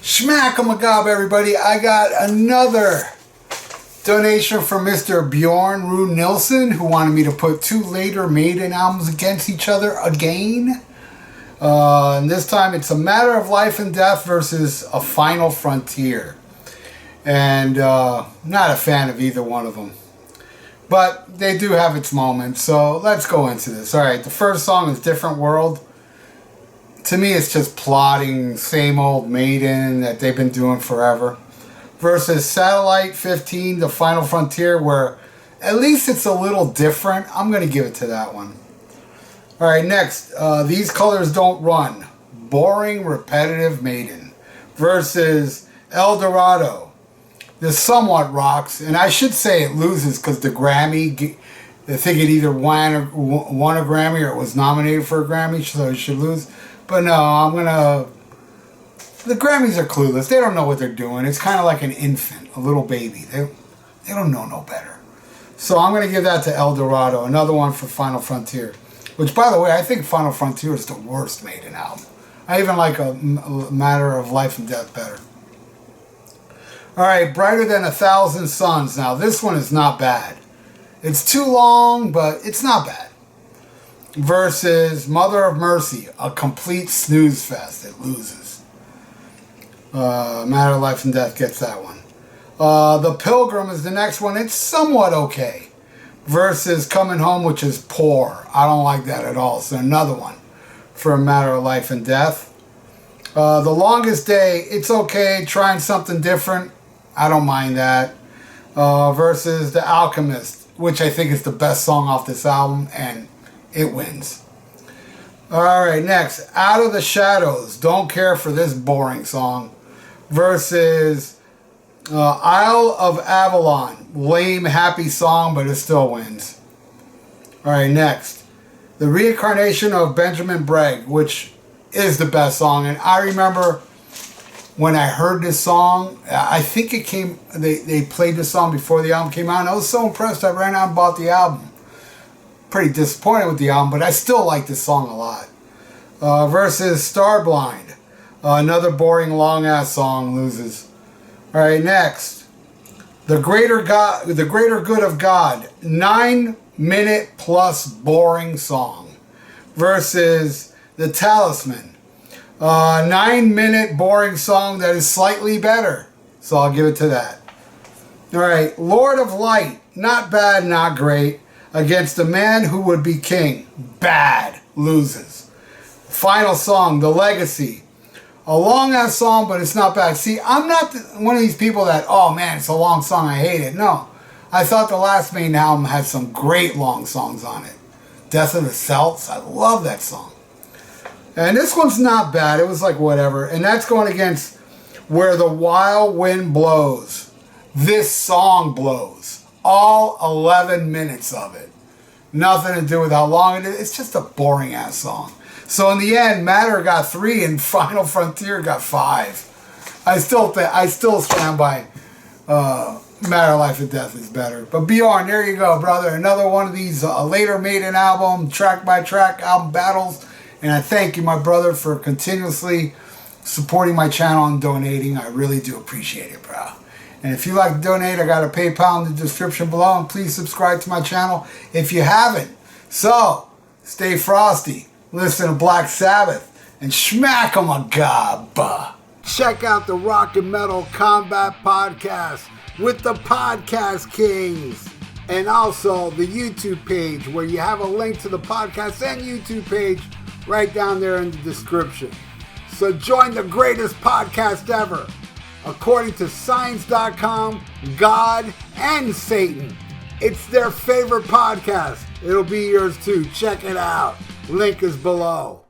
Schmack a gob, everybody. I got another donation from Mr. Bjørn-Rune Nilsen, who wanted me to put two later Maiden albums against each other again. And this time it's A Matter of Life and Death versus A Final Frontier. And not a fan of either one of them. But they do have its moments, so let's go into this. Alright, the first song is Different World. To me, it's just plotting, same old Maiden that they've been doing forever. Versus Satellite 15, The Final Frontier, where at least it's a little different. I'm going to give it to that one. Alright, next. These Colors Don't Run. Boring, repetitive Maiden. Versus El Dorado. This somewhat rocks, and I should say it loses because the Grammy, I think it either won a Grammy or it was nominated for a Grammy, so it should lose. But no, the Grammys are clueless. They don't know what they're doing. It's kind of like an infant, a little baby. They don't know no better. So I'm going to give that to El Dorado, another one for Final Frontier. Which, by the way, I think Final Frontier is the worst Maiden album. I even like A Matter of Life and Death better. Alright, Brighter Than 1,000 Suns. Now, this one is not bad. It's too long, but it's not bad. Versus Mother of Mercy, a complete snooze fest. It loses. Matter of Life and Death gets that one. The Pilgrim is the next one. It's somewhat okay. Versus Coming Home, which is poor. I don't like that at all. So another one for A Matter of Life and Death. The Longest Day, it's okay. Trying something different. I don't mind that. Versus The Alchemist, which I think is the best song off this album, and it wins. Alright, next. Out of the Shadows. Don't care for this boring song. Versus Isle of Avalon. Lame, happy song, but it still wins. Alright, next. The Reincarnation of Benjamin Bragg, which is the best song. And I remember when I heard this song, I think it came, they played this song before the album came out, and I was so impressed I ran out and bought the album. Pretty disappointed with the album, but I still like this song a lot. Versus Starblind. Another boring, long-ass song, loses. Alright, next. The Greater Good of God. 9-minute plus boring song. Versus The Talisman. 9-minute boring song that is slightly better. So I'll give it to that. Alright, Lord of Light. Not bad, not great. Against The Man Who Would Be King. Bad. Loses. Final song, The Legacy. A long-ass song, but it's not bad. See, I'm not one of these people that, oh man, it's a long song, I hate it. No. I thought the last Maiden album had some great long songs on it. Death of the Celts, I love that song. And this one's not bad. It was like whatever. And that's going against Where the Wild Wind Blows. This song blows. All 11 minutes of it. Nothing to do with how long it is. It's just a boring ass song. So in the end, Matter got 3 and Final Frontier got 5. I still stand by Matter of Life and Death is better. But Bjorn, there you go, brother. Another one of these later Maiden album, track by track album battles. And I thank you, my brother, for continuously supporting my channel and donating. I really do appreciate it, bro. And if you like to donate, I got a PayPal in the description below. And please subscribe to my channel if you haven't. So, stay frosty. Listen to Black Sabbath. And schmack 'em a gob. Check out the Rock and Metal Combat Podcast with the Podcast Kings. And also the YouTube page where you have a link to the podcast and YouTube page right down there in the description. So join the greatest podcast ever. According to Science.com, God and Satan. It's their favorite podcast. It'll be yours too. Check it out. Link is below.